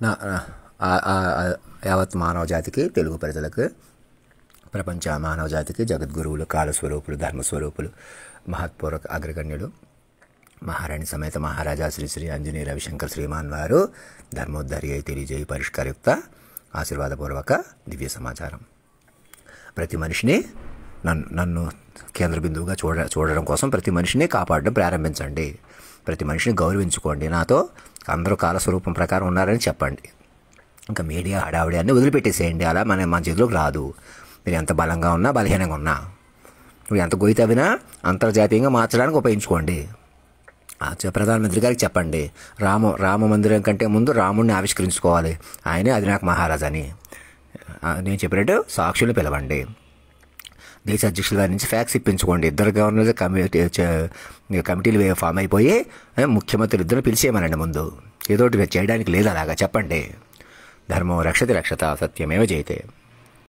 నా యావత్ మానవ జాతికి, తెలుగు ప్రజలకు, ప్రపంచ మానవ జాతికి జగద్గురువులు, కాలస్వరూపులు, ధర్మస్వరూపులు, మహత్పూర్వక అగ్రగణ్యులు, మహారాణి సమేత మహారాజా శ్రీ శ్రీ ఆంజనేయ రవిశంకర్ శ్రీమాన్ వారు ధర్మోద్ధరి అయి తెలియజేయి పరిష్కారయుక్త ఆశీర్వాదపూర్వక దివ్య సమాచారం. ప్రతి మనిషిని నన్ను కేంద్ర బిందువుగా చూడడం కోసం ప్రతి మనిషిని కాపాడడం ప్రారంభించండి. ప్రతి మనిషిని గౌరవించుకోండి. నాతో అందరూ కాలస్వరూపం ప్రకారం ఉన్నారని చెప్పండి. ఇంకా మీడియా హడావిడి అన్నీ వదిలిపెట్టేసేయండి. అలా మన చేతిలోకి రాదు. మీరు ఎంత బలంగా ఉన్నా, బలహీనంగా ఉన్నా, నువ్వు ఎంత గొయ్యి తవ్వినా అంతర్జాతీయంగా మార్చడానికి ఉపయోగించుకోండి. ప్రధానమంత్రి గారికి చెప్పండి, రామ మందిరం కంటే ముందు రాముడిని ఆవిష్కరించుకోవాలి, ఆయనే అధినాయక మహారాజా అని. నేను చెప్పినట్టు సాక్షులు పిలవండి. దేశ అధ్యక్షుల వారి నుంచి ఫ్యాక్స్ ఇప్పించుకోండి. ఇద్దరు గవర్నర్ కమిటీలు ఫామ్ అయిపోయి ముఖ్యమంత్రులు ఇద్దరు పిలిచేయమనండి. ముందు ఏదోటి చేయడానికి లేదు, అలాగా చెప్పండి. ధర్మం రక్షతి రక్షత, సత్యమేవ జయతే.